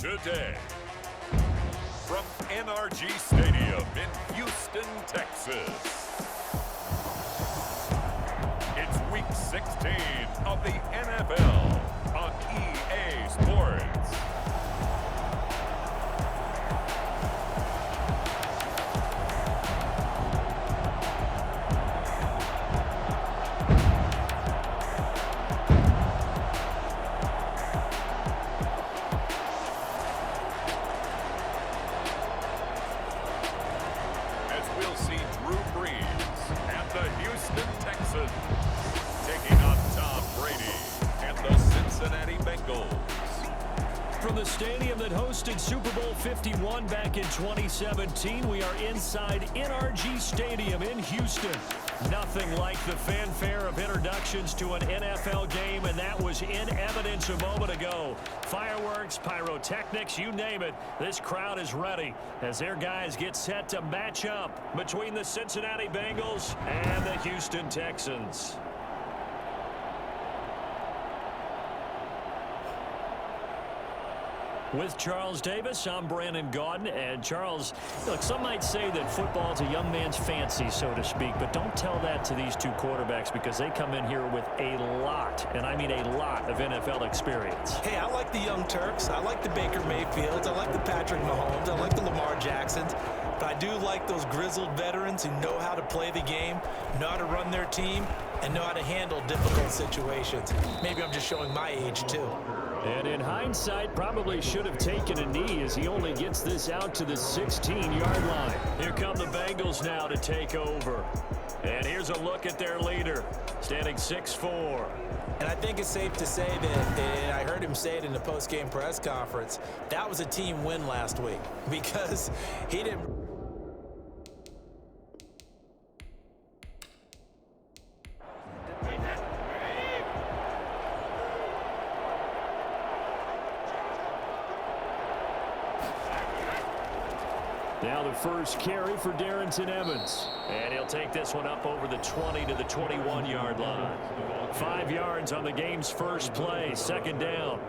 today. From NRG Stadium in Houston, Texas. It's Week 16 of the NFL on EA Sports. Texans taking on Tom Brady and the Cincinnati Bengals. From the stadium that hosted Super Bowl 51 back in 2017, we are inside NRG Stadium in Houston. Nothing like the fanfare of introductions to an NFL game, and that was in evidence a moment ago. Fireworks, pyrotechnics, you name it. This crowd is ready as their guys get set to match up between the Cincinnati Bengals and the Houston Texans. With Charles Davis, I'm Brandon Gaudin. And Charles, look, some might say that football is a young man's fancy, so to speak, but don't tell that to these two quarterbacks because they come in here with a lot, and I mean a lot, of NFL experience. Hey, I like the young Turks. I like the Baker Mayfields. I like the Patrick Mahomes. I like the Lamar Jacksons. But I do like those grizzled veterans who know how to play the game, know how to run their team, and know how to handle difficult situations. Maybe I'm just showing my age, too. And in hindsight, probably should have taken a knee as he only gets this out to the 16-yard line. Here come the Bengals now to take over. And here's a look at their leader, standing 6'4". And I think it's safe to say that, and I heard him say it in the post-game press conference, that was a team win last week because he didn't... Now the first carry for Darrington Evans. And he'll take this one up over the 20 to the 21-yard line. 5 yards on the game's first play, second down.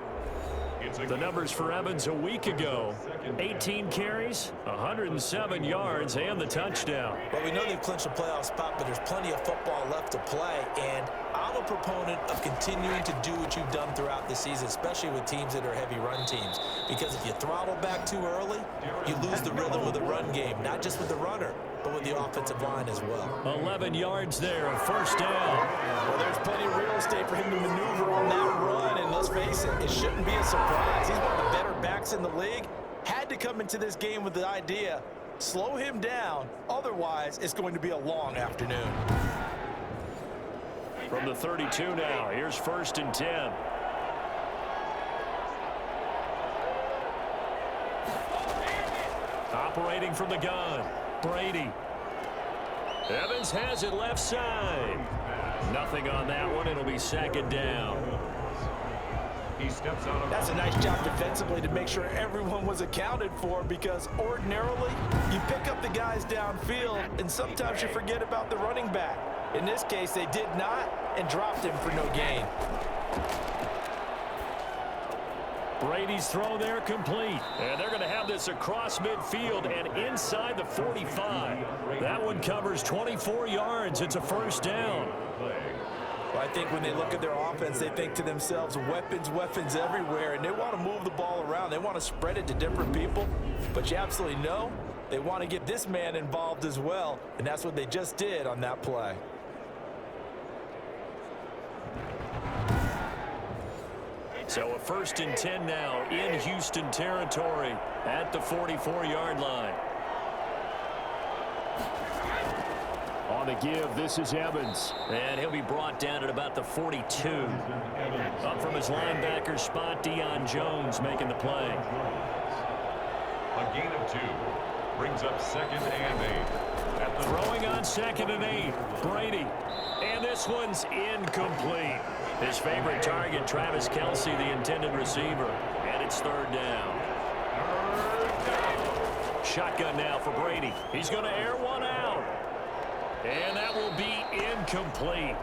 The numbers for Evans a week ago: 18 carries, 107 yards, and the touchdown. Well, we know they've clinched a playoff spot, but there's plenty of football left to play, and I'm a proponent of continuing to do what you've done throughout the season, especially with teams that are heavy run teams, because if you throttle back too early, you lose the rhythm of the run game, not just with the runner, but with the offensive line as well. 11 yards there, a first down. Well, there's plenty of real estate for him to maneuver on that run, and let's face it shouldn't be a surprise. He's one of the better backs in the league. Had to come into this game with the idea, slow him down, otherwise it's going to be a long afternoon. From the 32 now, here's 1st and 10. Operating from the gun, Brady. Evans has it left side. Nothing on that one. It'll be second down. He steps out of That's a nice job defensively to make sure everyone was accounted for, because ordinarily you pick up the guys downfield and sometimes you forget about the running back. In this case, they did not and dropped him for no gain. Brady's throw there complete. And they're going to have this across midfield and inside the 45. That one covers 24 yards. It's a first down. Well, I think when they look at their offense, they think to themselves, weapons, weapons everywhere, and they want to move the ball around. They want to spread it to different people, but you absolutely know they want to get this man involved as well, and that's what they just did on that play. So a 1st and 10 now in Houston territory at the 44-yard line. On the give, this is Evans. And he'll be brought down at about the 42. Up from his linebacker spot, Deion Jones making the play. A gain of 2 brings up 2nd and 8. Throwing on 2nd and 8, Brady. And this one's incomplete. His favorite target, Travis Kelce, the intended receiver. And it's 3rd down. Shotgun now for Brady. He's going to air one out. And that will be incomplete.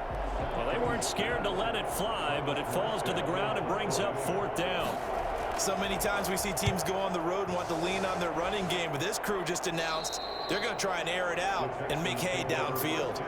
Well, they weren't scared to let it fly, but it falls to the ground and brings up 4th down. So many times we see teams go on the road and want to lean on their running game, but this crew just announced they're going to try and air it out and make hay downfield.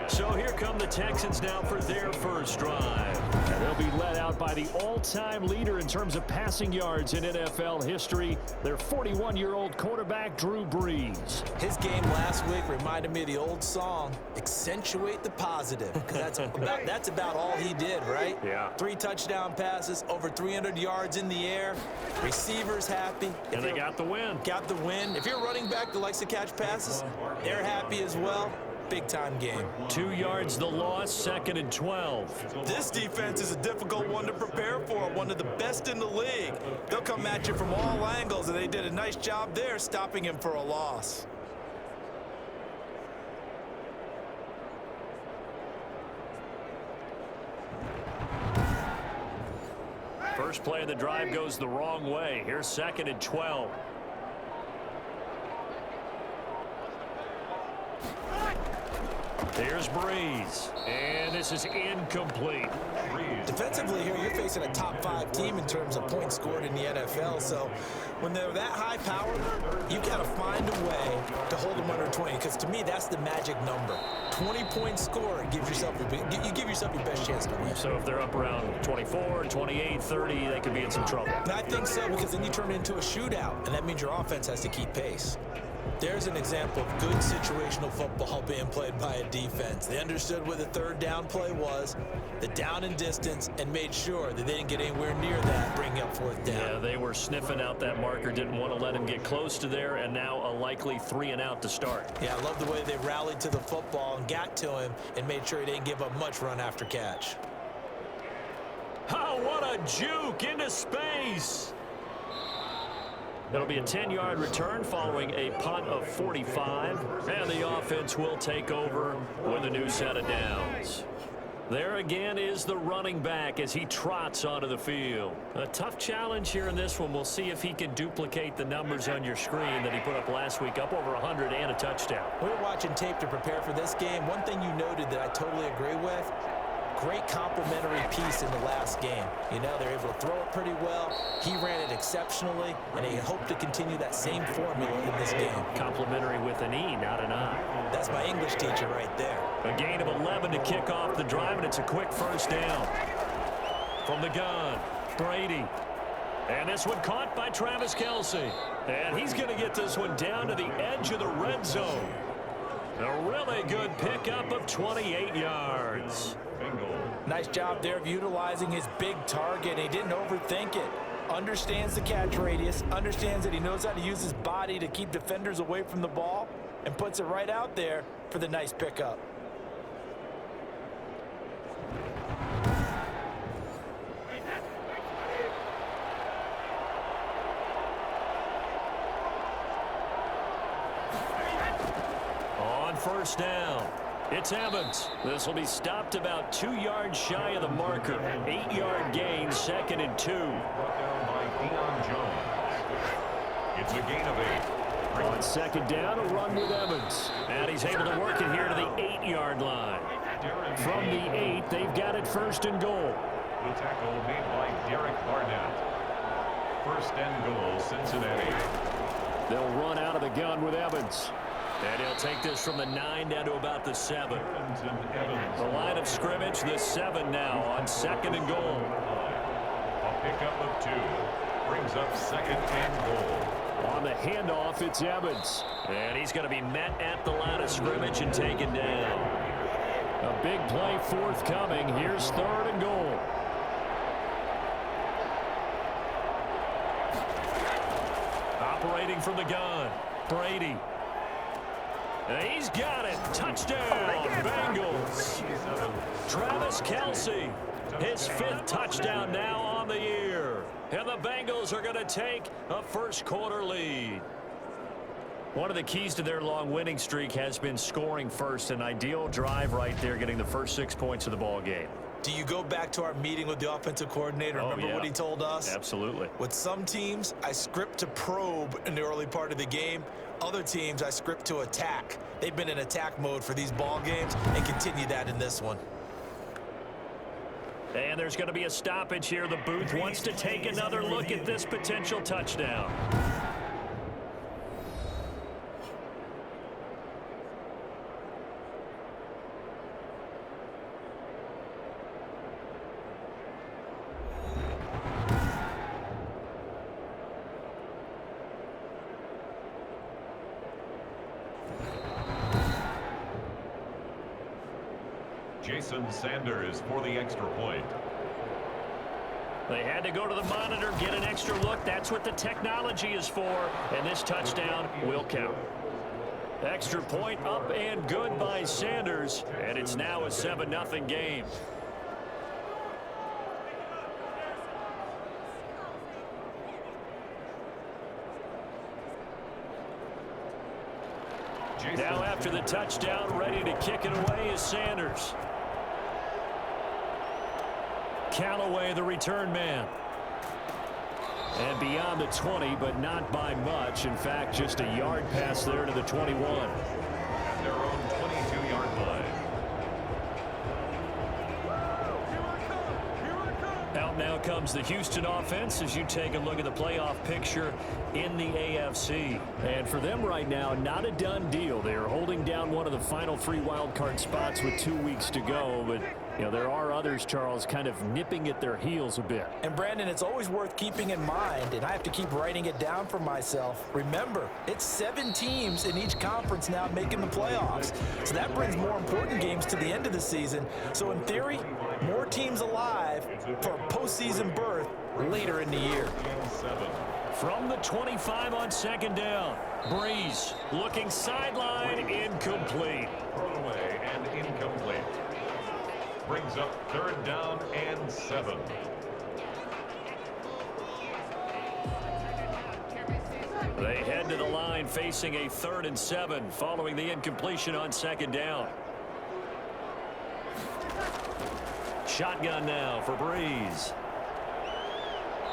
So here come the Texans now for their first drive. And they'll be led out by the all-time leader in terms of passing yards in NFL history, their 41-year-old quarterback, Drew Brees. His game last week reminded me of the old song, Accentuate the Positive, because that's about all he did, right? Yeah. 3 touchdown passes, over 300 yards in the air, receivers happy. And they got the win. Got the win. If you're a running back that likes to catch passes, they're happy as well. Big-time game. 2 yards the loss, 2nd and 12. This defense is a difficult one to prepare for, one of the best in the league. They'll come at you from all angles, and they did a nice job there stopping him for a loss. First play of the drive goes the wrong way. Here's 2nd and 12. Here's Brees, and this is incomplete. Defensively here, you're facing a top 5 team in terms of points scored in the NFL, so when they're that high power, you got to find a way to hold them under 20, because to me, that's the magic number. 20-point score, you give yourself your best chance to win. So if they're up around 24, 28, 30, they could be in some trouble. And I think so, because then you turn it into a shootout, and that means your offense has to keep pace. There's an example of good situational football being played by a defense. They understood where the third down play was, the down and distance, and made sure that they didn't get anywhere near that, bringing up 4th down. Yeah, they were sniffing out that marker, didn't want to let him get close to there, and now a likely 3 and out to start. Yeah, I love the way they rallied to the football and got to him and made sure he didn't give up much run after catch. Oh, what a juke into space! It'll be a 10-yard return following a punt of 45, and the offense will take over with a new set of downs. There again is the running back as he trots onto the field. A tough challenge here in this one. We'll see if he can duplicate the numbers on your screen that he put up last week, up over 100 and a touchdown. We were watching tape to prepare for this game. One thing you noted that I totally agree with, great complimentary piece in the last game. You know, they're able to throw it pretty well. He ran it exceptionally, and they hope to continue that same formula in this game. Complimentary with an E, not an I. That's my English teacher right there. A gain of 11 to kick off the drive, and it's a quick first down. From the gun, Brady. And this one caught by Travis Kelce. And he's going to get this one down to the edge of the red zone. A really good pickup of 28 yards. Nice job there of utilizing his big target. He didn't overthink it. Understands the catch radius, understands that he knows how to use his body to keep defenders away from the ball, and puts it right out there for the nice pickup. On first down, it's Evans. This will be stopped about 2 yards shy of the marker. 8-yard gain, 2nd and 2. Brought down by Deion Jones. It's a gain of 8. On 2nd down, a run with Evans. And he's able to work it here to the 8-yard line. From the 8, they've got it 1st and goal. The tackle made by Derek Barnett. 1st and goal, Cincinnati. They'll run out of the gun with Evans. And he'll take this from the 9 down to about the 7. The line of scrimmage, the 7 now on 2nd and goal. A pickup of 2. Brings up 2nd and goal. On the handoff, it's Evans. And he's going to be met at the line of scrimmage and taken down. A big play forthcoming. Here's 3rd and goal. Operating from the gun, Brady. And he's got it. Touchdown, Bengals. Travis Kelce, his 5th touchdown now on the year. And the Bengals are going to take a first-quarter lead. One of the keys to their long winning streak has been scoring first. An ideal drive right there, getting the first 6 points of the ball game. Do you go back to our meeting with the offensive coordinator? Remember what he told us? Absolutely. With some teams, I script to probe in the early part of the game. Other teams, I script to attack. They've been in attack mode for these ball games and continue that in this one. And there's going to be a stoppage here. The booth wants to take another look at this potential touchdown. Jason Sanders for the extra point. They had to go to the monitor, get an extra look. That's what the technology is for. And this touchdown will count. Extra point up and good by Sanders. And it's now a 7-0 game. Now after the touchdown, ready to kick it away is Sanders. Callaway, the return man. And beyond the 20, but not by much. In fact, just a yard pass there to the 21. At their own 22-yard line. Out now comes the Houston offense as you take a look at the playoff picture in the AFC. And for them right now, not a done deal. They are holding down one of the final 3 wild card spots with 2 weeks to go. But, you know, there are others, Charles, kind of nipping at their heels a bit. And, Brandon, it's always worth keeping in mind, and I have to keep writing it down for myself. Remember, it's 7 teams in each conference now making the playoffs. So that brings more important games to the end of the season. So, in theory, more teams alive for a postseason berth later in the year. From the 25 on second down, Breeze looking sideline, incomplete. Thrown away and incomplete. Brings up 3rd down and 7. They head to the line facing a 3rd and 7 following the incompletion on second down. Shotgun now for Breeze.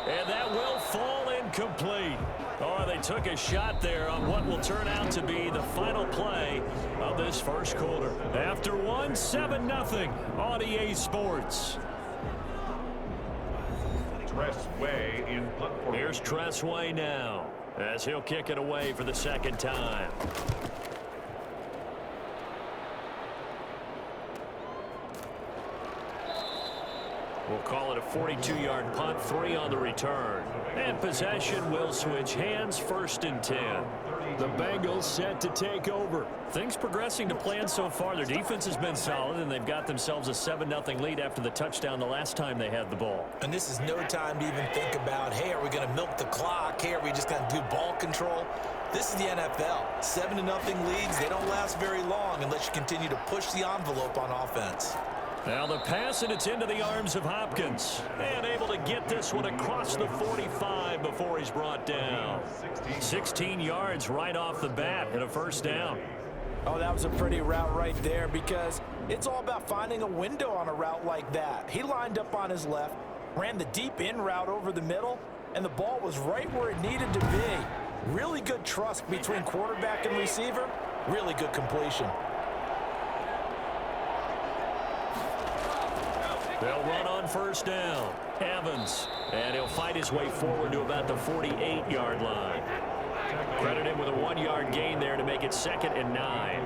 And that will fall incomplete. Oh, they took a shot there on what will turn out to be the final play of this first quarter. After one, 7-0 on EA Sports. Tressway in punt formation. Here's Tressway now as he'll kick it away for the second time. We'll call it a 42-yard punt, 3 on the return. And possession will switch hands, 1st and 10. The Bengals set to take over. Things progressing to plan so far. Their defense has been solid, and they've got themselves a 7-0 lead after the touchdown the last time they had the ball. And this is no time to even think about, hey, are we going to milk the clock? Hey, are we just going to do ball control? This is the NFL. 7-0 leads, they don't last very long unless you continue to push the envelope on offense. Now the pass, and it's into the arms of Hopkins. And able to get this one across the 45 before he's brought down. 16 yards right off the bat and a 1st down. Oh, that was a pretty route right there because it's all about finding a window on a route like that. He lined up on his left, ran the deep in route over the middle, and the ball was right where it needed to be. Really good trust between quarterback and receiver. Really good completion. They'll run on 1st down. Evans. And he'll fight his way forward to about the 48-yard line. Credit him with a 1-yard gain there to make it 2nd and 9.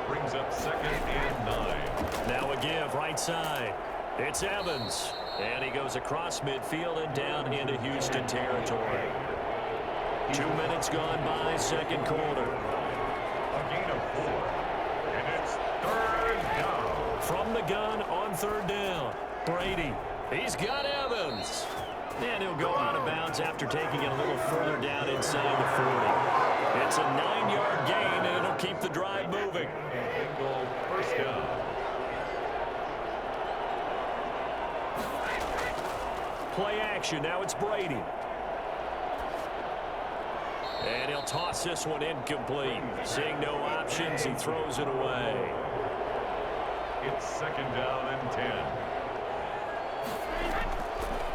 Brings up 2nd and 9. Now a give right side. It's Evans. And he goes across midfield and down into Houston territory. 2 minutes gone by, 2nd quarter. A gain of 4. And it's 3rd down. From the gun on 3rd down. Brady. He's got Evans. And he'll go out of bounds after taking it a little further down inside the 40. It's a 9-yard gain, and it'll keep the drive moving. Goal, 1st down. Play action. Now it's Brady. And he'll toss this one incomplete. Seeing no options, he throws it away. It's 2nd down and 10.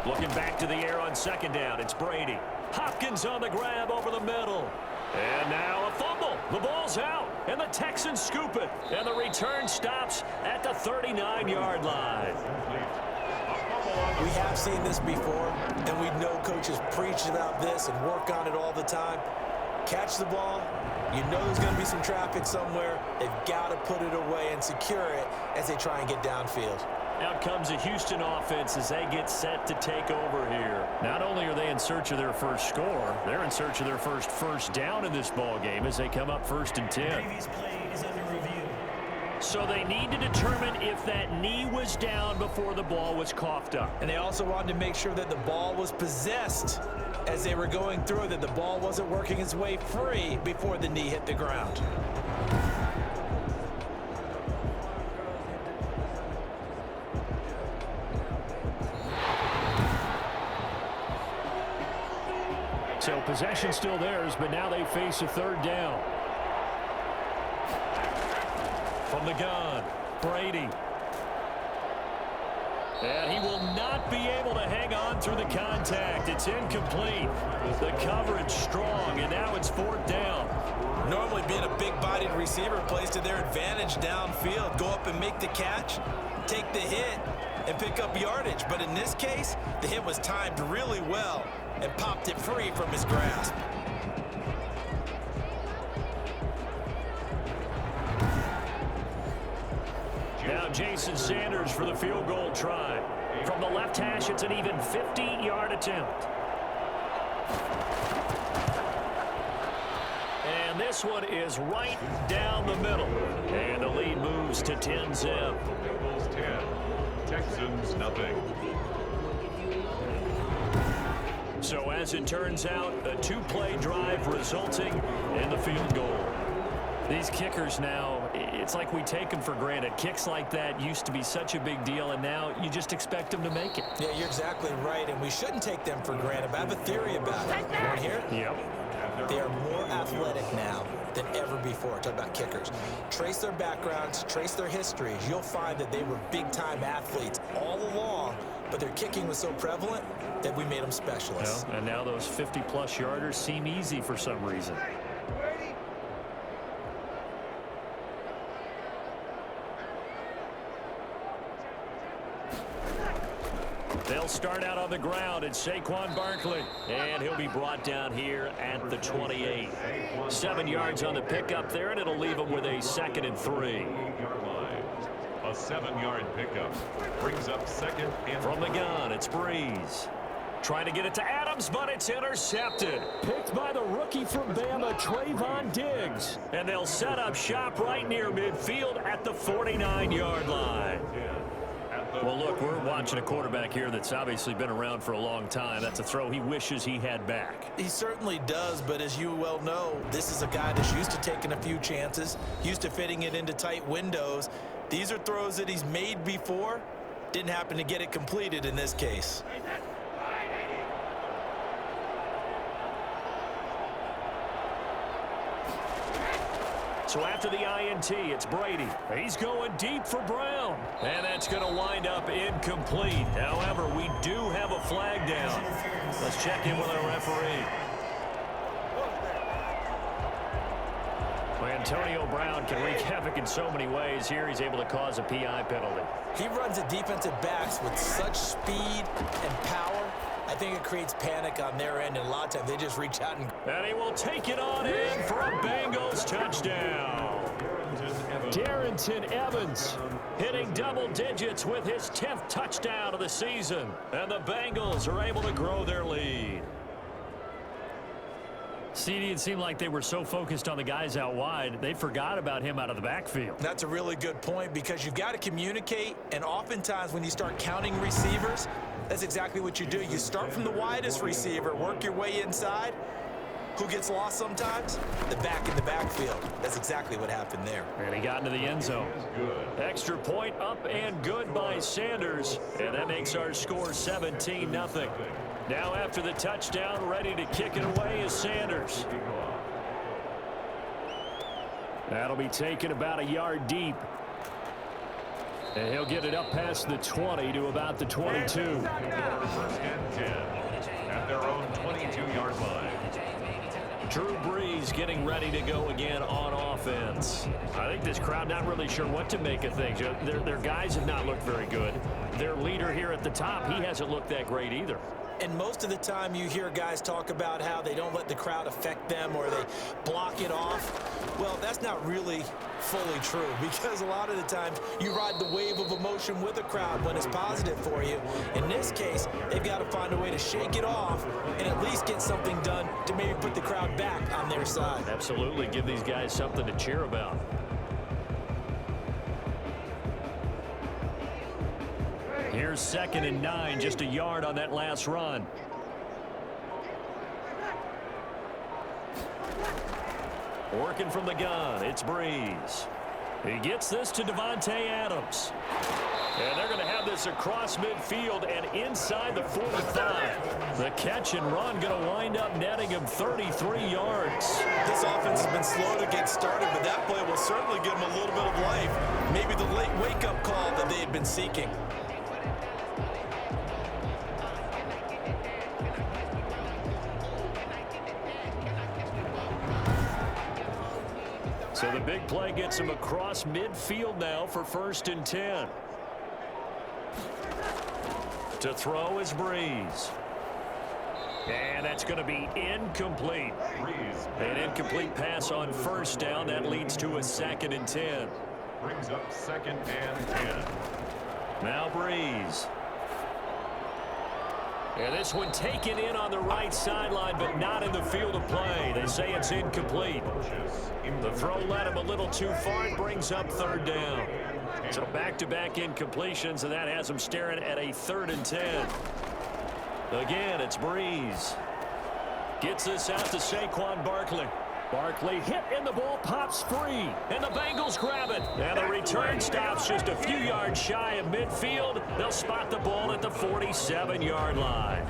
Looking back to the air on 2nd down. It's Brady. Hopkins on the grab over the middle. And now a fumble. The ball's out. And the Texans scoop it. And the return stops at the 39-yard line. We have seen this before, and we know coaches preach about this and work on it all the time. Catch the ball. You know there's going to be some traffic somewhere. They've got to put it away and secure it as they try and get downfield. Out comes a Houston offense as they get set to take over here. Not only are they in search of their first score, they're in search of their first down in this ball game as they come up 1st and 10. Previous play is under review. So they need to determine if that knee was down before the ball was coughed up. And they also wanted to make sure that the ball was possessed as they were going through, that the ball wasn't working its way free before the knee hit the ground. So possession still theirs, but now they face a 3rd down. From the gun, Brady. And he will not be able to hang on through the contact. It's incomplete. The coverage strong, and now it's 4th down. Normally being a big-bodied receiver plays to their advantage downfield. Go up and make the catch, take the hit, and pick up yardage. But in this case, the hit was timed really well and popped it free from his grasp. Now Jason Sanders for the field goal try. From the left hash, it's an even 50-yard attempt. And this one is right down the middle. And the lead moves to 10-zip. Bengals 10, Texans nothing. So as it turns out, a 2-play drive resulting in the field goal. These kickers now, it's like we take them for granted. Kicks like that used to be such a big deal, and now you just expect them to make it. Yeah, you're exactly right, and we shouldn't take them for granted. But I have a theory about it. You want to hear it? Yep. They are more athletic now than ever before. Talk about kickers. Trace their backgrounds, trace their histories. You'll find that they were big-time athletes all along, but their kicking was so prevalent that we made them specialists. Well, and now those 50-plus yarders seem easy for some reason. They'll start out on the ground. It's Saquon Barkley. And he'll be brought down here at the 28. 7 yards on the pickup there, and it'll leave him with a 2nd and 3. A 7-yard pickup brings up 2nd and From the gun, it's Breeze. Trying to get it to Adams, but it's intercepted. Picked by the rookie from Bama, Trayvon Diggs. And they'll set up shop right near midfield at the 49-yard line. Well, look, we're watching a quarterback here that's obviously been around for a long time. That's a throw he wishes he had back. He certainly does, but as you well know, this is a guy that's used to taking a few chances, used to fitting it into tight windows. These are throws that he's made before. Didn't happen to get it completed in this case. So after the INT, it's Brady. He's going deep for Brown. And that's going to wind up incomplete. However, we do have a flag down. Let's check in with our referee. Well, Antonio Brown can wreak havoc in so many ways. Here he's able to cause a PI penalty. He runs the defensive backs with such speed and power. I think it creates panic on their end, and a lot of times they just reach out And he will take it on in for a Bengals touchdown. Darrington Evans hitting double digits with his 10th touchdown of the season. And the Bengals are able to grow their lead. CD, it seemed like they were so focused on the guys out wide, they forgot about him out of the backfield. That's a really good point, because you've got to communicate, and oftentimes when you start counting receivers, that's exactly what you do. You start from the widest receiver, work your way inside. Who gets lost sometimes? The back in the backfield. That's exactly what happened there. And he got into the end zone. Extra point up and good by Sanders. And that makes our score 17-0. Now after the touchdown, ready to kick it away is Sanders. That'll be taken about a yard deep. And he'll get it up past the 20 to about the 22. 1st and 10 at their own 22-yard line. Drew Brees Texans getting ready to go again on offense. I think this crowd not really sure what to make of things. Their guys have not looked very good. Their leader here at the top, he hasn't looked that great either. And most of the time you hear guys talk about how they don't let the crowd affect them or they block it off. Well, that's not really fully true, because a lot of the times you ride the wave of emotion with a crowd when it's positive for you. In this case, they've got to find a way to shake it off and at least get something done to maybe put the crowd back on their side. Absolutely. Give these guys something to cheer about. Here's 2nd and 9, just a yard on that last run. Working from the gun, it's Breeze. He gets this to Devontae Adams. And they're going to have this across midfield and inside the 45. The catch and run going to wind up netting him 33 yards. This offense has been slow to get started, but that play will certainly give them a little bit of life. Maybe the late wake-up call that they had been seeking. So the big play gets him across midfield now for 1st and 10. To throw is Breeze. And that's going to be incomplete. An incomplete pass on 1st down. That leads to a 2nd and 10. Brings up 2nd and 10. Now Breeze. And this one taken in on the right sideline, but not in the field of play. They say it's incomplete. The throw led him a little too far. It brings up 3rd down. So back-to-back incompletions, and that has him staring at a 3rd and 10. Again, it's Breeze. Gets this out to Saquon Barkley. Barkley hit and the ball pops free. And the Bengals grab it. And the return stops just a few yards shy of midfield. They'll spot the ball at the 47-yard line.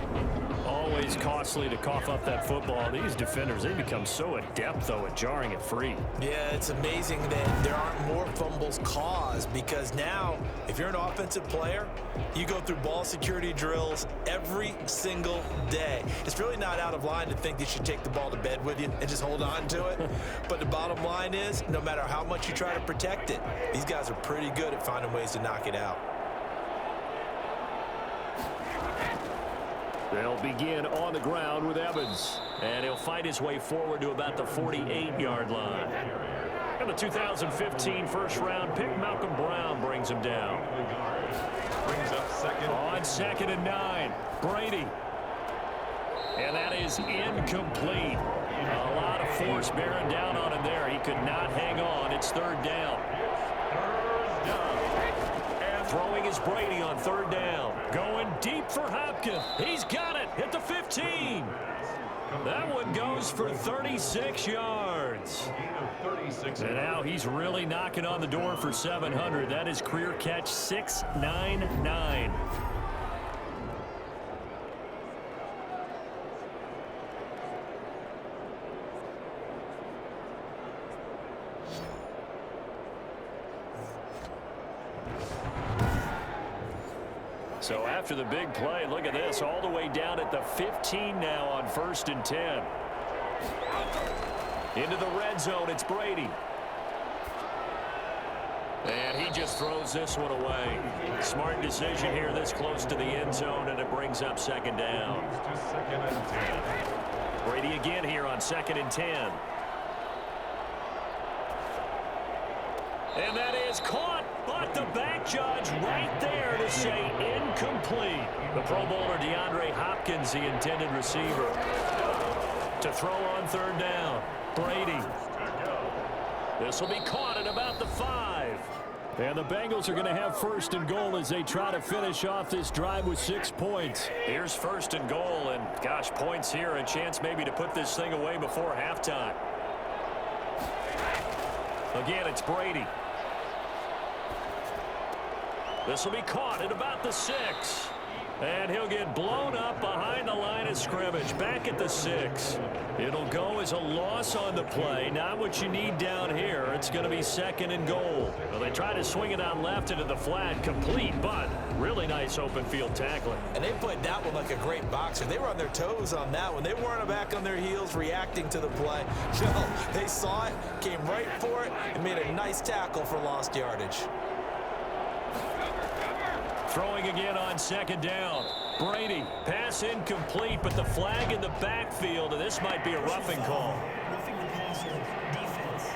Always costly to cough up that football. These defenders, they become so adept, though, at jarring it free. Yeah, it's amazing that there aren't more fumbles caused, because now, if you're an offensive player, you go through ball security drills every single day. It's really not out of line to think you should take the ball to bed with you and just hold on to it. But the bottom line is, no matter how much you try to protect it, these guys are pretty good at finding ways to knock it out. They'll begin on the ground with Evans. And he'll fight his way forward to about the 48-yard line. And the 2015 first-round pick, Malcolm Brown, brings him down. Brings up 2nd. On 2nd and 9, Brady. And that is incomplete. A lot of force bearing down on him there. He could not hang on. It's 3rd down. And throwing is Brady on 3rd down. Going deep for Hopkins. He's got it at the 15. That one goes for 36 yards. And now he's really knocking on the door for 700. That is career catch 699. So after the big play, look at this, all the way down at the 15 now on 1st and 10. Into the red zone, it's Brady. And he just throws this one away. Smart decision here this close to the end zone, and it brings up 2nd down. Brady again here on 2nd and 10. And that is caught, but the back judge right there to say incomplete. The Pro Bowler DeAndre Hopkins, the intended receiver. To throw on 3rd down, Brady. This will be caught at about the 5. And the Bengals are going to have 1st and goal as they try to finish off this drive with 6 points. Here's 1st and goal, and gosh, points here, a chance maybe to put this thing away before halftime. Again, it's Brady. This will be caught at about the 6. And he'll get blown up behind the line of scrimmage, back at the 6. It'll go as a loss on the play. Not what you need down here. It's going to be 2nd and goal. Well, they try to swing it out left into the flat, complete, but really nice open field tackling. And they played that one like a great boxer. They were on their toes on that one. They weren't back on their heels reacting to the play. No, they saw it, came right for it, and made a nice tackle for lost yardage. Throwing again on 2nd down. Brady, pass incomplete, but the flag in the backfield, and this might be a roughing call. Roughing the passer, defense.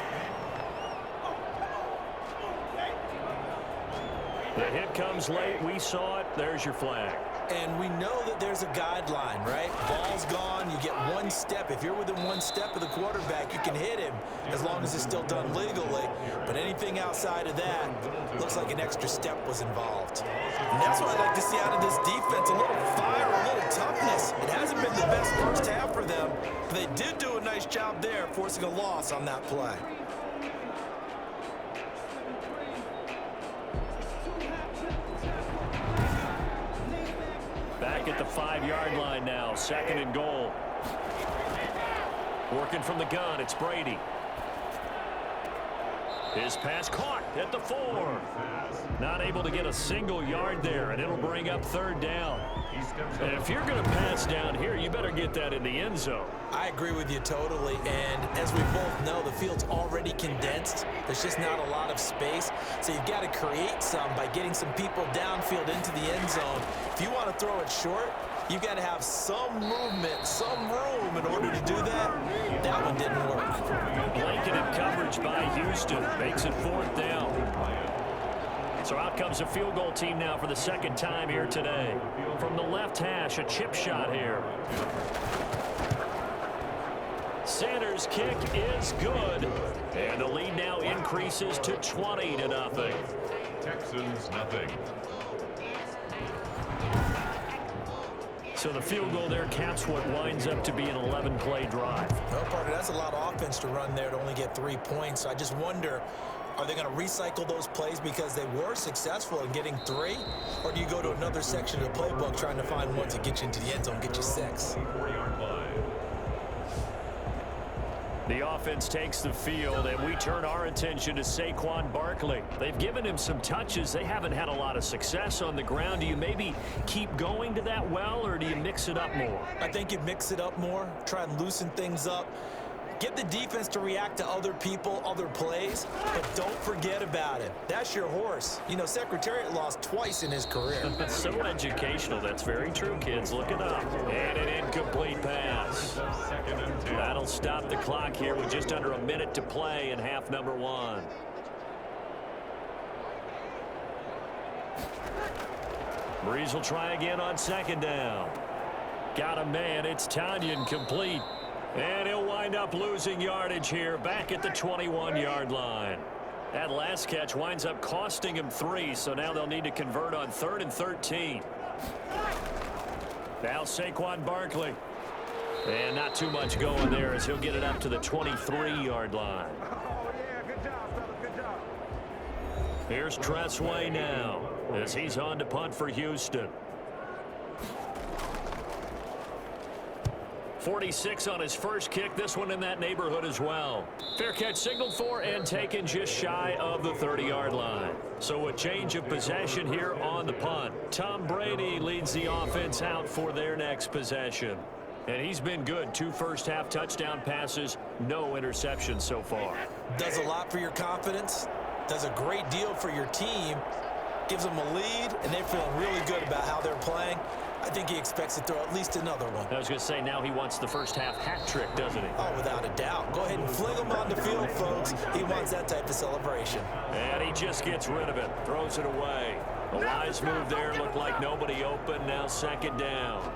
The hit comes late. We saw it. There's your flag. And we know that there's a guideline, right? Ball's gone. You get 1 step. If you're within 1 step of the quarterback, you can hit him as long as it's still done legally. But anything outside of that looks like an extra step was involved. And that's what I'd like to see out of this defense. A little fire, a little toughness. It hasn't been the best first half for them, but they did do a nice job there, forcing a loss on that play. Back at the 5-yard line now, 2nd and goal. Working from the gun, it's Brady. His pass caught at the 4. Not able to get a single yard there, and it'll bring up 3rd down. And if you're going to pass down here, you better get that in the end zone. I agree with you totally, and as we both know, the field's already condensed. There's just not a lot of space, so you've got to create some by getting some people downfield into the end zone. If you want to throw it short, you've got to have some movement, some room in order to do that. That one didn't work. Blanketed coverage by Houston makes it 4th down. So out comes a field goal team now for the 2nd time here today. From the left hash, a chip shot here. Sanders' kick is good. And the lead now increases to 20-0. Texans nothing. So the field goal there caps what winds up to be an 11-play drive. Well, partner, that's a lot of offense to run there to only get 3 points. So I just wonder, are they going to recycle those plays because they were successful in getting 3? Or do you go to another section of the playbook trying to find ones that get you into the end zone, get you 6? 4-yard line. The offense takes the field, and we turn our attention to Saquon Barkley. They've given him some touches. They haven't had a lot of success on the ground. Do you maybe keep going to that well, or do you mix it up more? I think you mix it up more, try and loosen things up. Get the defense to react to other people, other plays, but don't forget about it. That's your horse. You know, Secretariat lost twice in his career. So educational. That's very true, kids. Look it up. And an incomplete pass. That'll stop the clock here with just under a minute to play in half number 1. Breeze will try again on 2nd down. Got a man. It's Tanyan complete. And he'll wind up losing yardage here back at the 21-yard line. That last catch winds up costing him 3, so now they'll need to convert on 3rd and 13. Now Saquon Barkley. And not too much going there as he'll get it up to the 23-yard line. Here's Tressway now as he's on to punt for Houston. 46 on his first kick. This one in that neighborhood as well. Fair catch signaled for and taken just shy of the 30-yard line. So a change of possession here on the punt. Tom Brady leads the offense out for their next possession. And he's been good. 2 first-half touchdown passes, no interceptions so far. Does a lot for your confidence. Does a great deal for your team. Gives them a lead, and they're feeling really good about how they're playing. I think he expects to throw at least another one. I was going to say, now he wants the first-half hat trick, doesn't he? Oh, without a doubt. Go ahead and fling him on the field, folks. He wants that type of celebration. And he just gets rid of it, throws it away. A wise move there, looked like nobody open. Now 2nd down.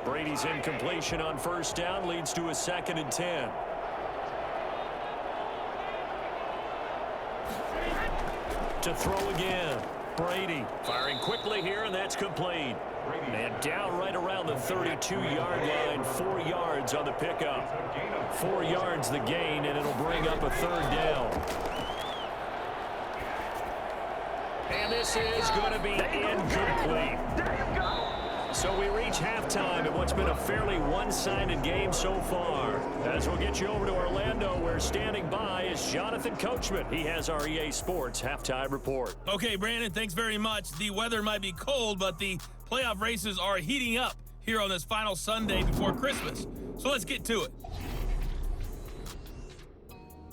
Brady's incompletion on 1st down leads to a 2nd and 10. To throw again. Brady firing quickly here, and that's complete. And down right around the 32-yard line, 4 yards on the pickup. 4 yards the gain, and it'll bring up a third down. And this is going to be incomplete. So we reach halftime in what's been a fairly one-sided game so far. As we'll get you over to Orlando, where standing by is Jonathan Coachman. He has our EA Sports halftime report. Okay, Brandon, thanks very much. The weather might be cold, but the playoff races are heating up here on this final Sunday before Christmas. So let's get to it.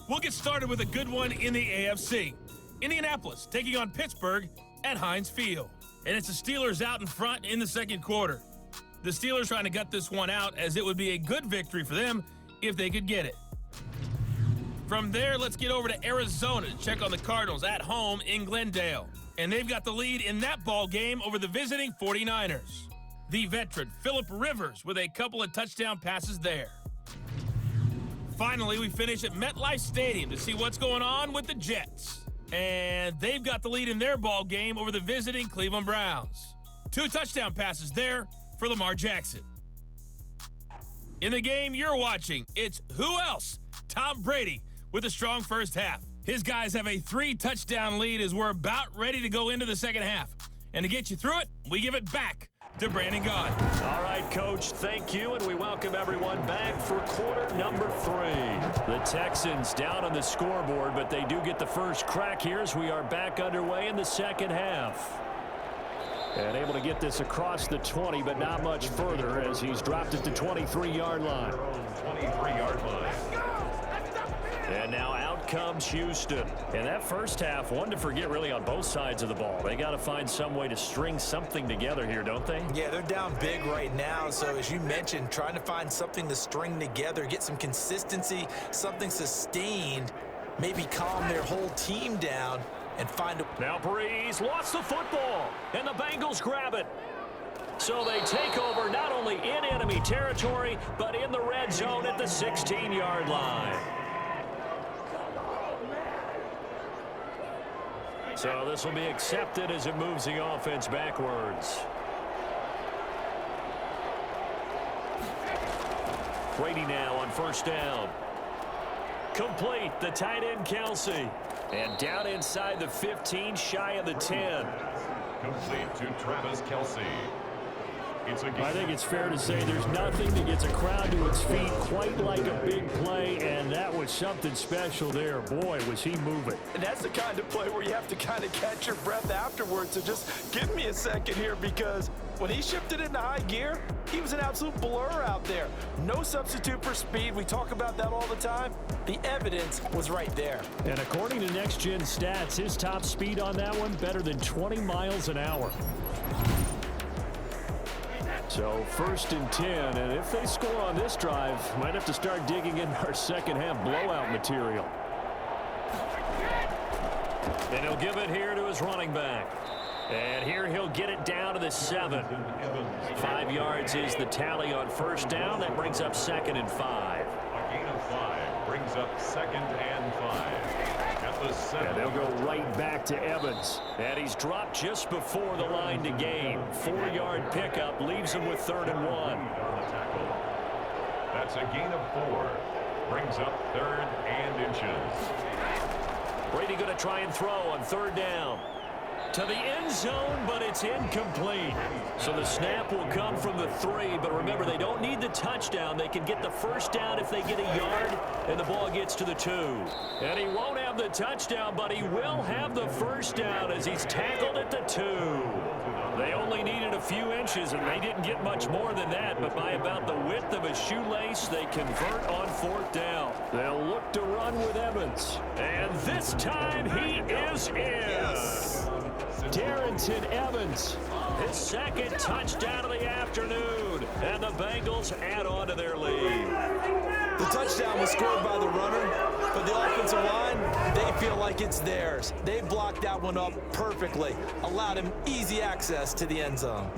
We'll get started with a good one in the AFC. Indianapolis taking on Pittsburgh at Heinz Field. And it's the Steelers out in front in the second quarter. The Steelers trying to gut this one out, as it would be a good victory for them if they could get it. From there, let's get over to Arizona to check on the Cardinals at home in Glendale. And they've got the lead in that ball game over the visiting 49ers. The veteran, Phillip Rivers, with a couple of touchdown passes there. Finally, we finish at MetLife Stadium to see what's going on with the Jets. And they've got the lead in their ball game over the visiting Cleveland Browns. 2 touchdown passes there for Lamar Jackson. In the game you're watching, it's who else? Tom Brady with a strong first half. His guys have a 3-touchdown lead as we're about ready to go into the second half. And to get you through it, we give it back to Brandon Gaudin. All right, Coach, thank you, and we welcome everyone back for quarter number 3. The Texans down on the scoreboard, but they do get the first crack here as we are back underway in the second half. And able to get this across the 20, but not much further as he's dropped it to 23-yard line. 23-yard line. And now out comes Houston. And that first half, one to forget really on both sides of the ball. They got to find some way to string something together here, don't they? Yeah, they're down big right now. So as you mentioned, trying to find something to string together, get some consistency, something sustained, maybe calm their whole team down and find a... Now Breeze lost the football, and the Bengals grab it. So they take over not only in enemy territory, but in the red zone at the 16-yard line. So this will be accepted as it moves the offense backwards. Brady now on first down. Complete, the tight end Kelsey. And down inside the 15, shy of the 10. Complete to Travis Kelsey. I think it's fair to say there's nothing that gets a crowd to its feet quite like a big play, and that was something special there. Boy, was he moving. And that's the kind of play where you have to kind of catch your breath afterwards. So just give me a second here, because when he shifted into high gear, he was an absolute blur out there. No substitute for speed. We talk about that all the time. The evidence was right there. And according to Next Gen Stats, his top speed on that one, better than 20 miles an hour. So 1st and 10, and if they score on this drive, might have to start digging in our second half blowout material. And he'll give it here to his running back. And here he'll get it down to the 7. 5 yards is the tally on first down. That brings up 2nd and 5. A gain of 5 brings up 2nd and 5. At the 7. And they'll go right back to Evans. And he's dropped just before the line to gain. 4-yard pickup leaves him with 3rd and 1. That's a gain of 4. Brings up 3rd and inches. Brady going to try and throw on 3rd down. To the end zone, but it's incomplete. So the snap will come from the 3, but remember, they don't need the touchdown. They can get the first down if they get a yard, and the ball gets to the 2. And he won't have the touchdown, but he will have the first down as he's tackled at the 2. They only needed a few inches, and they didn't get much more than that, but by about the width of a shoelace, they convert on 4th down. They'll look to run with Evans. And this time, he is in. Yes. Darrington Evans, his 2nd touchdown of the afternoon, and the Bengals add on to their lead. The touchdown was scored by the runner, but the offensive line, they feel like it's theirs. They blocked that one up perfectly, allowed him easy access to the end zone.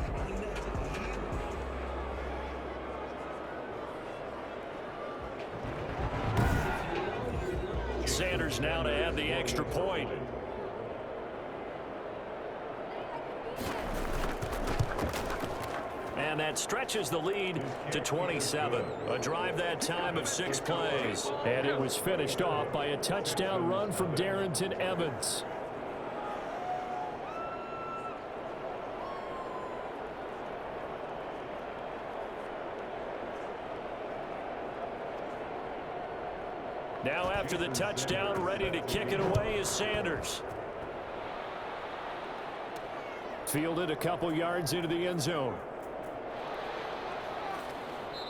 Sanders now to add the extra point. and that stretches the lead to 27. A drive that time of 6 plays. And it was finished off by a touchdown run from Darrington Evans. Now after the touchdown, ready to kick it away is Sanders. Fielded a couple yards into the end zone.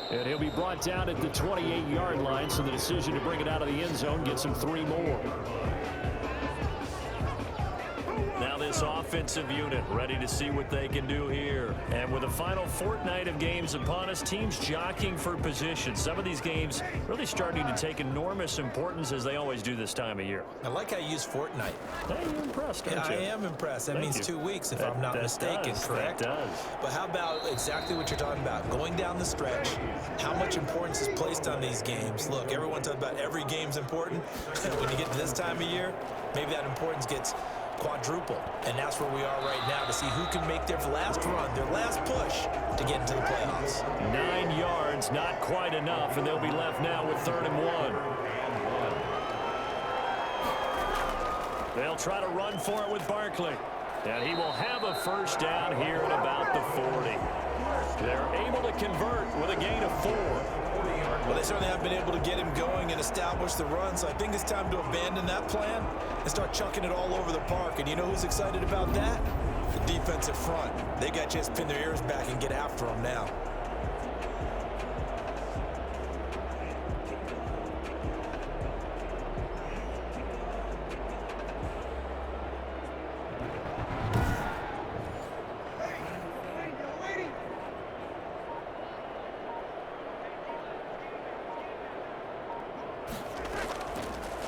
And he'll be brought down at the 28-yard line, so the decision to bring it out of the end zone gets him 3 more. Now this offensive unit ready to see what they can do here. And with the final fortnight of games upon us, teams jockeying for position. Some of these games really starting to take enormous importance as they always do this time of year. I like how you use fortnight. Hey, you're impressed, aren't you? I am impressed. That means 2 weeks, if I'm not mistaken, correct? That does. But how about exactly what you're talking about? Going down the stretch, how much importance is placed on these games? Look, everyone talks about every game's important. When you get to this time of year, maybe that importance gets quadruple, and that's where we are right now to see who can make their last run, their last push to get into the playoffs. 9 yards, not quite enough, and they'll be left now with 3rd and 1. They'll try to run for it with Barkley, and he will have a first down here at about the 40. They're able to convert with a gain of 4. Well, they certainly haven't been able to get him going and establish the run, so I think it's time to abandon that plan and start chucking it all over the park. And you know who's excited about that? The defensive front. They got a chance to pin their ears back and get after him now.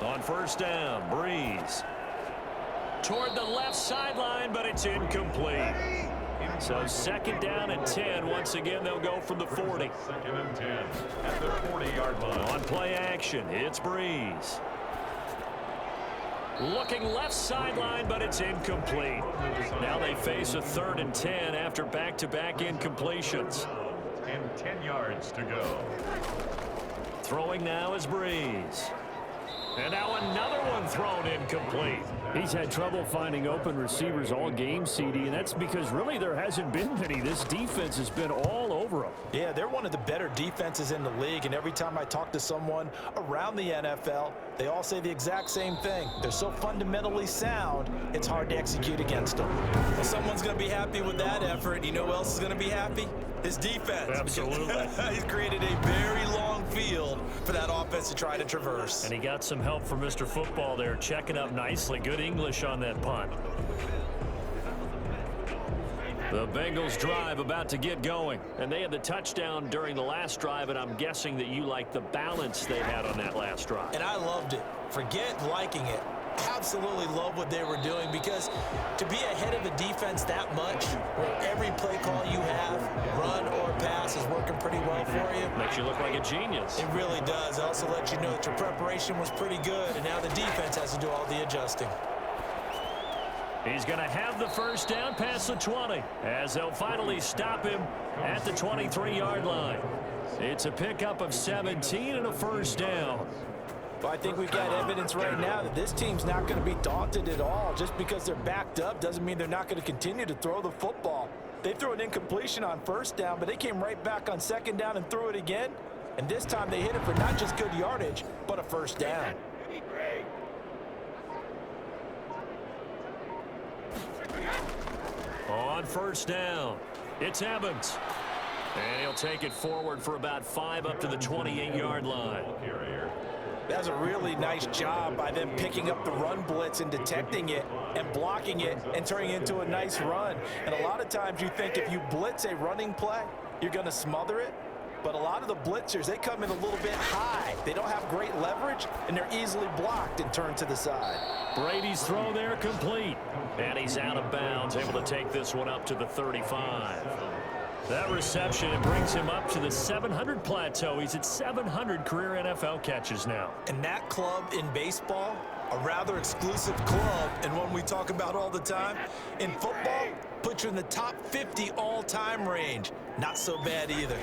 On first down, Breeze. Toward the left sideline, but it's incomplete. So 2nd down and 10. Once again, they'll go from the 40. 2nd and 10 at the 40-yard line. On play action, it's Breeze. Looking left sideline, but it's incomplete. Now they face a 3rd and 10 after back-to-back incompletions. And 10 yards to go. Throwing now is Breeze. And now another one thrown incomplete. He's had trouble finding open receivers all game, CD, and that's because really there hasn't been many. This defense has been all over them. Yeah, they're one of the better defenses in the league, and every time I talk to someone around the NFL, they all say the exact same thing. They're so fundamentally sound, it's hard to execute against them. Well, someone's going to be happy with that effort. You know who else is going to be happy? His defense. Absolutely. He's created a very long field for that offense to try to traverse. And he got some help from Mr. Football there, checking up nicely. Good English on that punt. The Bengals drive about to get going. And they had the touchdown during the last drive, and I'm guessing that you like the balance they had on that last drive. And I loved it. Forget liking it. Absolutely love what they were doing, because to be ahead of a defense that much, where every play call you have, run or pass, is working pretty well for you. Makes you look like a genius. It really does. It also lets you know that your preparation was pretty good, and now the defense has to do all the adjusting. He's going to have the first down past the 20, as they'll finally stop him at the 23-yard line. It's a pickup of 17 and a first down. Well, I think we've got evidence right now that this team's not going to be daunted at all. Just because they're backed up doesn't mean they're not going to continue to throw the football. They threw an incompletion on first down, but they came right back on 2nd down and threw it again. And this time they hit it for not just good yardage, but a first down. On first down, it's Evans. And he'll take it forward for about 5 up to the 28-yard line. That was a really nice job by them picking up the run blitz and detecting it and blocking it and turning it into a nice run. And a lot of times you think if you blitz a running play, you're going to smother it. But a lot of the blitzers, they come in a little bit high. They don't have great leverage, and they're easily blocked and turned to the side. Brady's throw there complete. And he's out of bounds, able to take this one up to the 35. That reception, it brings him up to the 700 plateau. He's at 700 career NFL catches now. And that club in baseball, a rather exclusive club, and one we talk about all the time. In football, puts you in the top 50 all-time range. Not so bad either.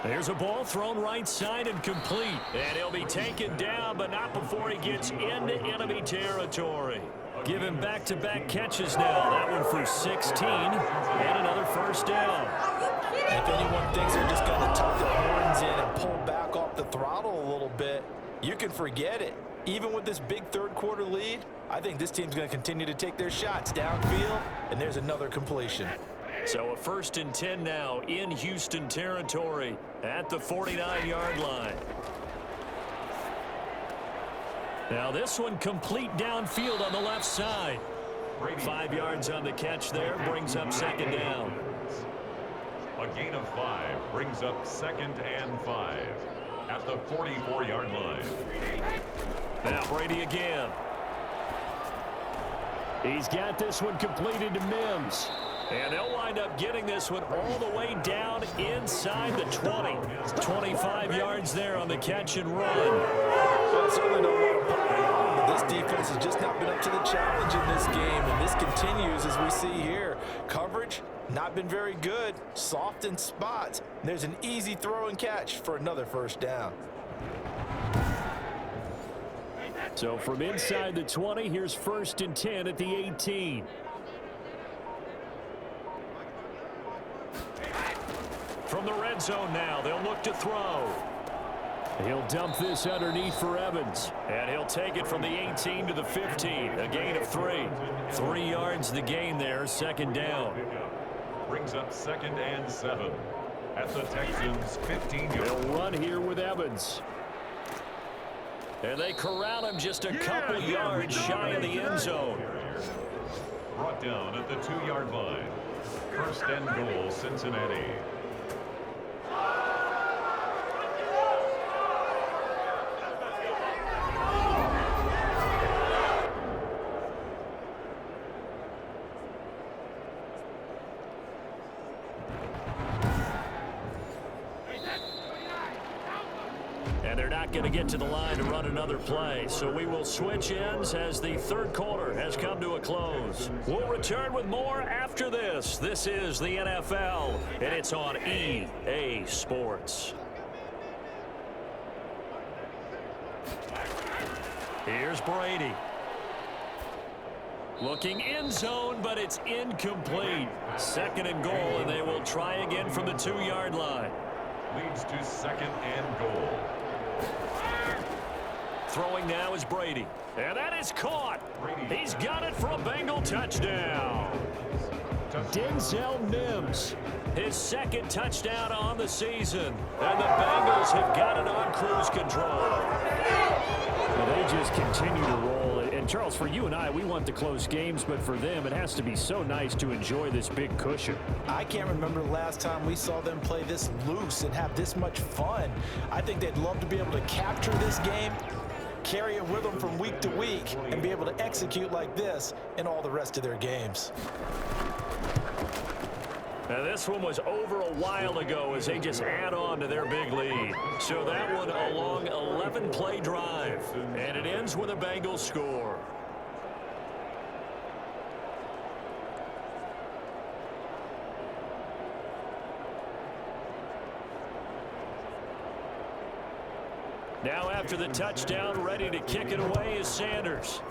There's a ball thrown right side and complete. And he'll be taken down, but not before he gets into enemy territory. Give him back-to-back catches now. That one for 16 and another first down. If anyone thinks they're just going to tuck their horns in and pull back off the throttle a little bit, you can forget it. Even with this big third-quarter lead, I think this team's going to continue to take their shots downfield, and there's another completion. So a 1st and 10 now in Houston territory at the 49-yard line. Now this one complete downfield on the left side. 5 yards on the catch there, brings up 2nd down. A gain of 5 brings up 2nd and 5 at the 44-yard line. Now Brady again. He's got this one completed to Mims. And they'll wind up getting this one all the way down inside the 20. 25 yards there on the catch and run. Well, certainly don't want to put it on, but this defense has just not been up to the challenge in this game, and this continues as we see here. Coverage, not been very good, soft in spots. And there's an easy throw and catch for another first down. So from inside the 20, here's 1st and 10 at the 18. From the red zone now, they'll look to throw. He'll dump this underneath for Evans. And he'll take it from the 18 to the 15. A gain of 3. 3 yards the gain there, 2nd down. Brings up 2nd and 7 at the Texans' 15-yard. They'll run here with Evans. And they corral him just a couple yards shy of the end zone. Brought down at the 2-yard line. 1st and goal, Cincinnati. And they're not going to get to the line to run another play. So we will switch ends as the 3rd quarter has come to a close. We'll return with more after this. This is the NFL, and it's on EA Sports. Here's Brady. Looking end zone, but it's incomplete. 2nd and goal, and they will try again from the 2-yard line. Leads to 2nd and goal. Throwing now is Brady. And that is caught. He's got it for a Bengal touchdown. Denzel Mims, his 2nd touchdown on the season. And the Bengals have got it on cruise control. Well, they just continue to roll. And Charles, for you and I, we want the close games, but for them, it has to be so nice to enjoy this big cushion. I can't remember the last time we saw them play this loose and have this much fun. I think they'd love to be able to capture this game, carry it with them from week to week, and be able to execute like this in all the rest of their games. Now this one was over a while ago as they just add on to their big lead. So that one a long 11-play drive. And it ends with a Bengals score. Now after the touchdown, ready to kick it away is Sanders.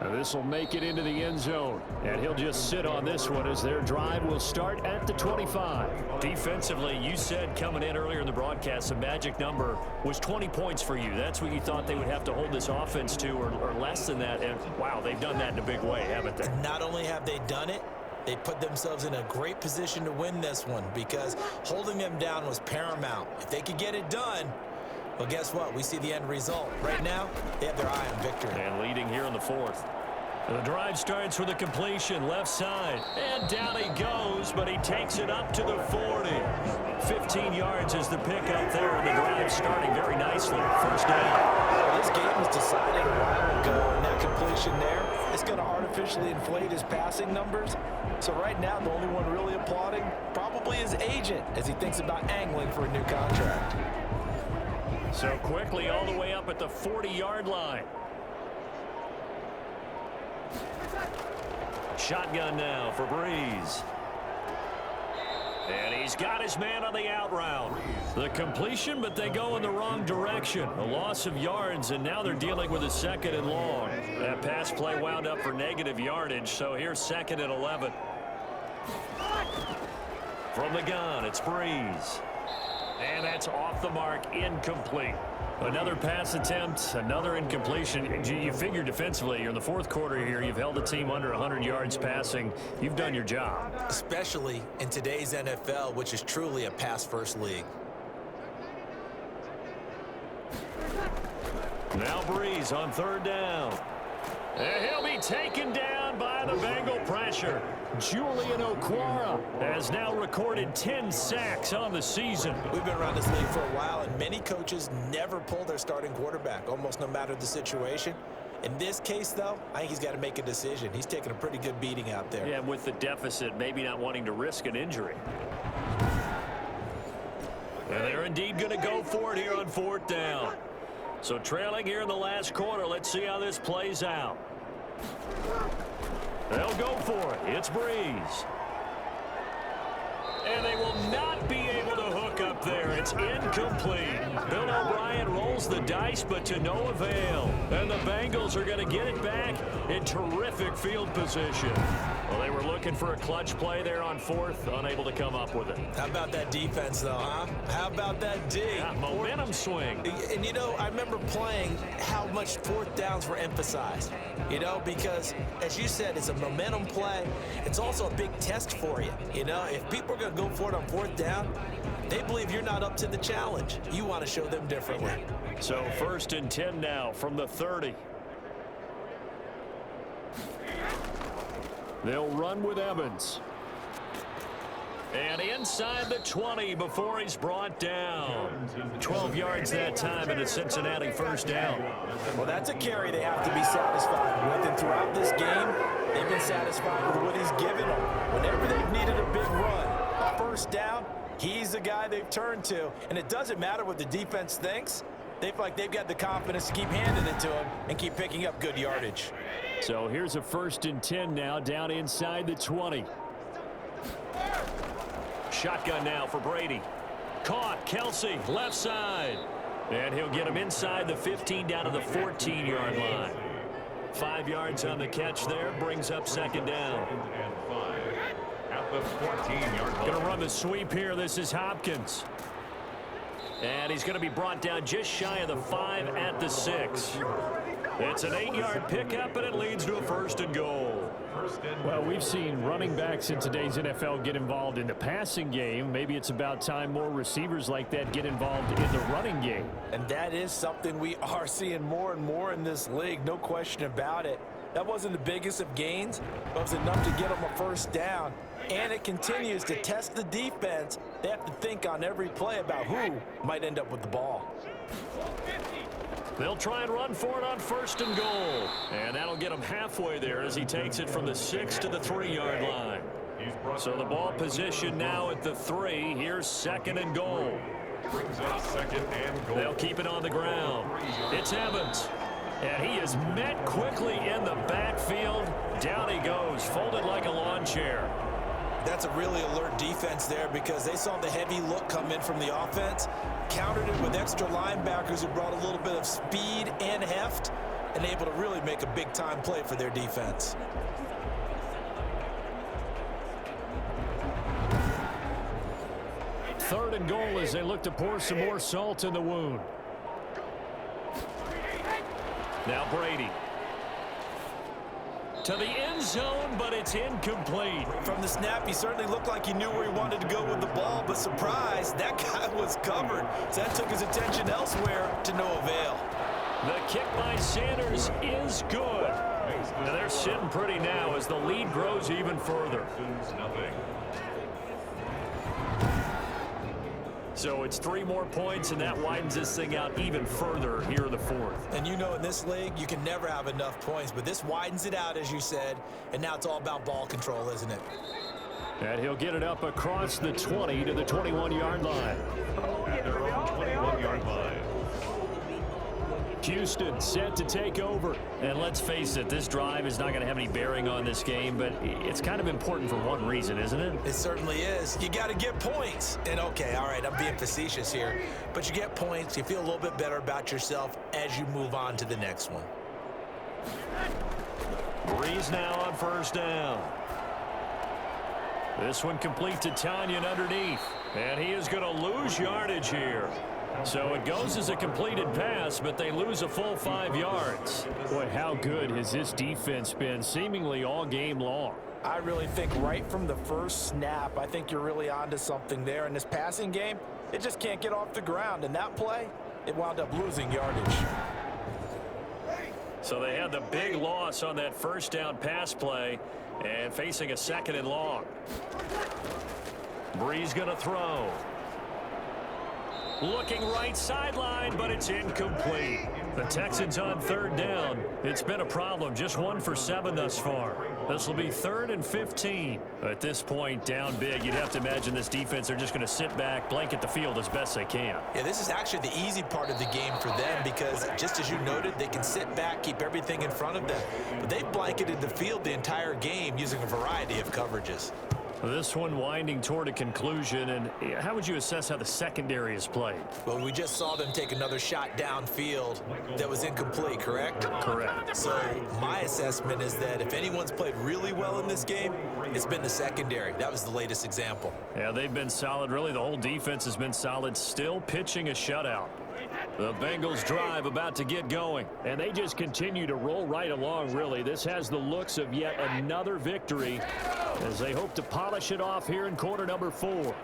Now this will make it into the end zone, and he'll just sit on this one as their drive will start at the 25. Defensively, you said coming in earlier in the broadcast, the magic number was 20 points for you. That's what you thought they would have to hold this offense to, or less than that. And wow, they've done that in a big way, haven't they? Not only have they done it, they put themselves in a great position to win this one because holding them down was paramount. If they could get it done, well, guess what? We see the end result. Right now, they have their eye on victory. And leading here in the 4th. The drive starts with a completion, left side. And down he goes, but he takes it up to the 40. 15 yards is the pickup there, and the drive starting very nicely. First down. This game was decided a while ago, and that completion there is going to artificially inflate his passing numbers. So right now, the only one really applauding probably his agent as he thinks about angling for a new contract. So quickly all the way up at the 40-yard line. Shotgun now for Breeze. And he's got his man on the out route. The completion, but they go in the wrong direction. A loss of yards, and now they're dealing with a 2nd and long. That pass play wound up for negative yardage, so here's 2nd and 11. From the gun, it's Breeze. And that's off the mark, incomplete. Another pass attempt, another incompletion. You figure defensively, you're in the 4th quarter here. You've held the team under 100 yards passing. You've done your job. Especially in today's NFL, which is truly a pass-first league. Now Breeze on 3rd down. And he'll be taken down by the Bengal pressure. Julian Okwara has now recorded 10 sacks on the season. We've been around this league for a while, and many coaches never pull their starting quarterback, almost no matter the situation. In this case, though, I think he's got to make a decision. He's taking a pretty good beating out there. Yeah, with the deficit, maybe not wanting to risk an injury. And they're indeed going to go for it here on 4th down. So trailing here in the last quarter, let's see how this plays out. They'll go for it. It's Breeze. And they will not be able to hook up there. It's incomplete. Bill O'Brien rolls the dice, but to no avail. And the Bengals are going to get it back in terrific field position. Well, they were looking for a clutch play there on 4th, unable to come up with it. How about that defense, though, huh? How about that D? Yeah, momentum swing. And, you know, I remember playing how much 4th downs were emphasized, you know, because, as you said, it's a momentum play. It's also a big test for you, you know. If people are going to go for it on 4th down, they believe you're not up to the challenge. You want to show them differently. So 1st and 10 now from the 30. They'll run with Evans. And inside the 20 before he's brought down. 12 yards that time and a Cincinnati 1st down. Well, that's a carry they have to be satisfied with. And throughout this game, they've been satisfied with what he's given them. Whenever they've needed a big run, a 1st down, he's the guy they've turned to. And it doesn't matter what the defense thinks. They feel like they've got the confidence to keep handing it to him and keep picking up good yardage. So here's a 1st and 10 now down inside the 20. Shotgun now for Brady. Caught. Kelsey, left side. And he'll get him inside the 15 down to the 14-yard line. 5 yards on the catch there. Brings up 2nd down. And 5 at the 14-yard line. Going to run the sweep here. This is Hopkins. And he's going to be brought down just shy of the 5 at the 6. It's an 8-yard pickup, and it leads to a 1st and goal. Well, we've seen running backs in today's NFL get involved in the passing game. Maybe it's about time more receivers like that get involved in the running game. And that is something we are seeing more and more in this league, no question about it. That wasn't the biggest of gains, but it was enough to get them a 1st down. And it continues to test the defense. They have to think on every play about who might end up with the ball. They'll try and run for it on 1st and goal. And that'll get him halfway there as he takes it from the 6 to the 3-yard line. So the ball position now at the 3. Here's 2nd and goal. Brings up 2nd and goal. They'll keep it on the ground. It's Evans. And he is met quickly in the backfield. Down he goes, folded like a lawn chair. That's a really alert defense there because they saw the heavy look come in from the offense, countered it with extra linebackers who brought a little bit of speed and heft, and able to really make a big-time play for their defense. Third and goal as they look to pour some more salt in the wound. Now Brady. To the end zone, but it's incomplete. From the snap, he certainly looked like he knew where he wanted to go with the ball, but surprise, that guy was covered. So that took his attention elsewhere to no avail. The kick by Sanders is good. And they're sitting pretty now as the lead grows even further. So it's 3 more points, and that widens this thing out even further here in the fourth. And you know, in this league, you can never have enough points, but this widens it out, as you said, and now it's all about ball control, isn't it? And he'll get it up across the 20 to the 21-yard line. Their own 21-yard line. Houston set to take over. And let's face it, this drive is not going to have any bearing on this game, but it's kind of important for one reason, isn't it? It certainly is. You got to get points. And okay, all right, I'm being facetious here, but you get points, you feel a little bit better about yourself as you move on to the next one. Breeze now on first down. This one complete to Tanyan underneath. And he is going to lose yardage here. So it goes as a completed pass, but they lose a full 5 yards. Boy, how good has this defense been seemingly all game long? I really think right from the first snap, I think you're really onto something there. In this passing game, it just can't get off the ground. And that play, it wound up losing yardage. So they had the big loss on that first down pass play and facing a 2nd and long. Breeze going to throw. Looking right sideline, but it's incomplete. The Texans on 3rd down. It's been a problem. Just 1 for 7 thus far. This will be 3rd and 15. At this point, down big, you'd have to imagine this defense are just going to sit back, blanket the field as best they can. Yeah, this is actually the easy part of the game for them because, just as you noted, they can sit back, keep everything in front of them. But they've blanketed the field the entire game using a variety of coverages. This one winding toward a conclusion, and how would you assess how the secondary is played? Well, we just saw them take another shot downfield that was incomplete, correct? Correct. So my assessment is that if anyone's played really well in this game, it's been the secondary. That was the latest example. Yeah, they've been solid. Really, the whole defense has been solid, still pitching a shutout. The Bengals drive about to get going, and they just continue to roll right along, really. This has the looks of yet another victory as they hope to polish it off here in quarter number 4.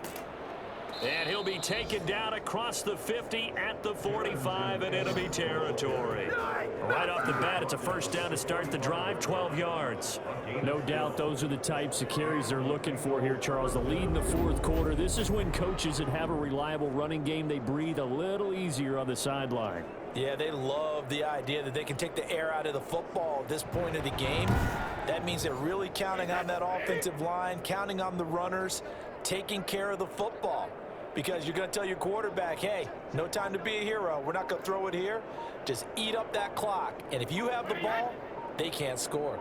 And he'll be taken down across the 50 at the 45 in enemy territory. Right off the bat, it's a first down to start the drive, 12 yards. No doubt those are the types of carries they're looking for here, Charles. The lead in the 4th quarter. This is when coaches that have a reliable running game, they breathe a little easier on the sideline. Yeah, they love the idea that they can take the air out of the football at this point of the game. That means they're really counting on that offensive line, counting on the runners, taking care of the football. Because you're going to tell your quarterback, hey, no time to be a hero. We're not going to throw it here. Just eat up that clock. And if you have the ball, they can't score.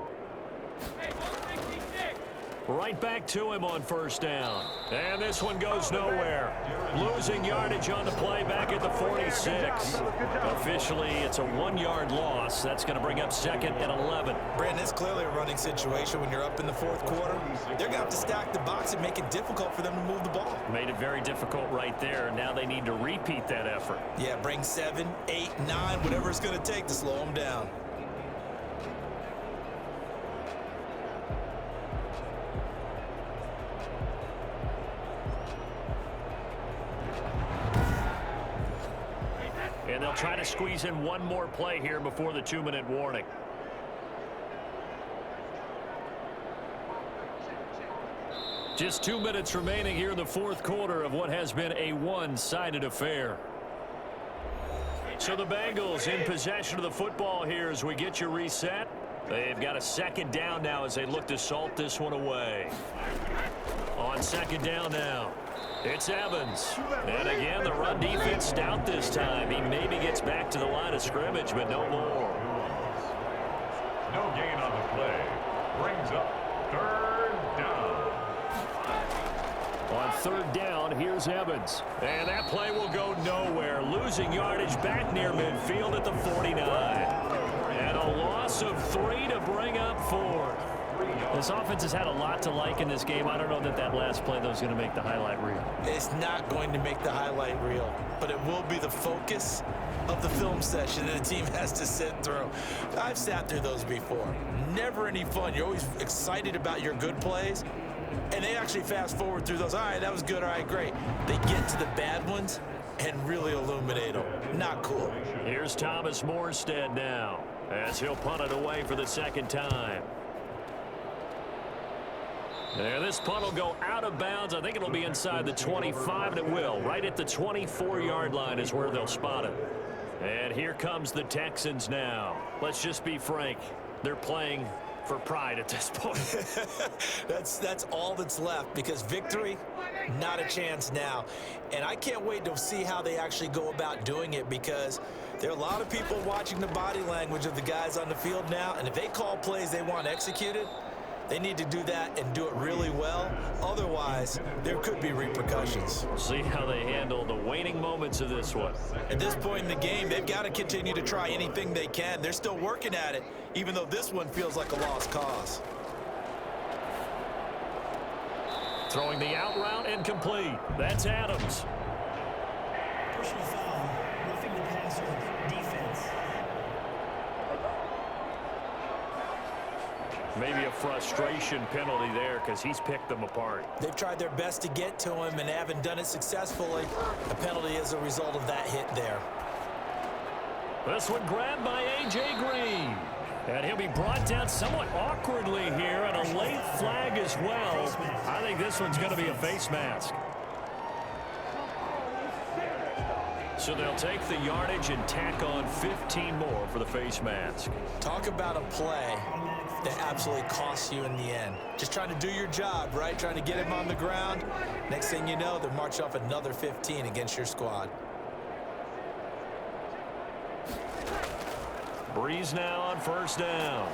Right back to him on first down. And this one goes nowhere. Losing yardage on the play back at the 46. Officially, it's a 1-yard loss. That's going to bring up 2nd and 11. Brandon, it's clearly a running situation when you're up in the 4th quarter. They're going to have to stack the box and make it difficult for them to move the ball. Made it very difficult right there. Now they need to repeat that effort. Yeah, bring 7, 8, 9, whatever it's going to take to slow them down. And they'll try to squeeze in one more play here before the 2-minute warning. Just 2 minutes remaining here in the 4th quarter of what has been a one-sided affair. So the Bengals in possession of the football here as we get you reset. They've got a 2nd down now as they look to salt this one away. On 2nd down now. It's Evans. And again, the run defense stout this time. He maybe gets back to the line of scrimmage, but no more. No gain on the play. Brings up 3rd down. On 3rd down, here's Evans. And that play will go nowhere. Losing yardage back near midfield at the 49. And a loss of 3 to bring up 4. This offense has had a lot to like in this game. I don't know that last play, though, is going to make the highlight reel. It's not going to make the highlight reel, but it will be the focus of the film session that the team has to sit through. I've sat through those before. Never any fun. You're always excited about your good plays, and they actually fast forward through those. All right, that was good. All right, great. They get to the bad ones, and really illuminate them. Not cool. Here's Thomas Morstead now, as he'll punt it away for the second time. And this punt will go out of bounds. I think it'll be inside the 25, and it will. Right at the 24-yard line is where they'll spot it. And here comes the Texans now. Let's just be frank. They're playing for pride at this point. That's all that's left, because victory, not a chance now. And I can't wait to see how they actually go about doing it, because there are a lot of people watching the body language of the guys on the field now, and if they call plays they want executed, they need to do that and do it really well. Otherwise, there could be repercussions. See how they handle the waning moments of this one. At this point in the game, they've got to continue to try anything they can. They're still working at it, even though this one feels like a lost cause. Throwing the out route incomplete. That's Adams. Personal foul, roughing the passer, defense. Maybe a frustration penalty there, because he's picked them apart. They've tried their best to get to him and haven't done it successfully. A penalty as a result of that hit there. This one grabbed by A.J. Green. And he'll be brought down somewhat awkwardly here, and a late flag as well. I think this one's going to be a face mask. So they'll take the yardage and tack on 15 more for the face mask. Talk about a play that absolutely costs you in the end. Just trying to do your job, right? Trying to get him on the ground. Next thing you know, they'll march off another 15 against your squad. Breeze now on first down.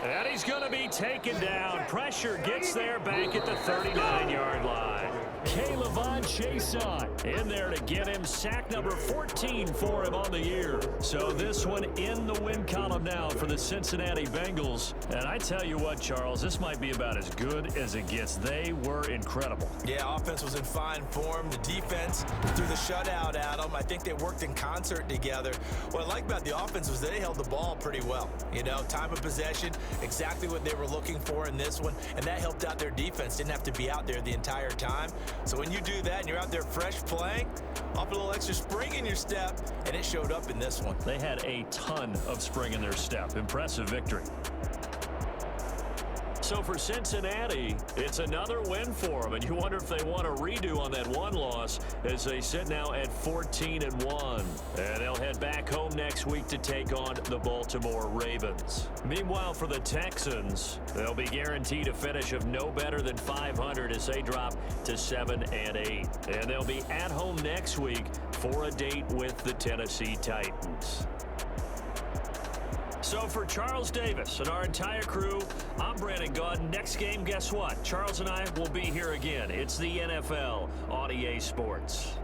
And he's going to be taken down. Pressure gets there back at the 39-yard line. K'Lavon Chaisson in there to get him sack number 14 for him on the year. So this one in the win column now for the Cincinnati Bengals. And I tell you what, Charles, this might be about as good as it gets. They were incredible. Yeah, offense was in fine form. The defense threw the shutout at them. I think they worked in concert together. What I like about the offense was they held the ball pretty well. You know, time of possession, exactly what they were looking for in this one, and that helped out their defense. Didn't have to be out there the entire time. So when you do that and you're out there fresh playing, off a little extra spring in your step, and it showed up in this one. They had a ton of spring in their step. Impressive victory. So for Cincinnati, it's another win for them, and you wonder if they want a redo on that one loss as they sit now at 14-1. And they'll head back home next week to take on the Baltimore Ravens. Meanwhile, for the Texans, they'll be guaranteed a finish of no better than 500 as they drop to 7-8. And they'll be at home next week for a date with the Tennessee Titans. So for Charles Davis and our entire crew, I'm Brandon Gaudin. Next game, guess what? Charles and I will be here again. It's the NFL on EA Sports.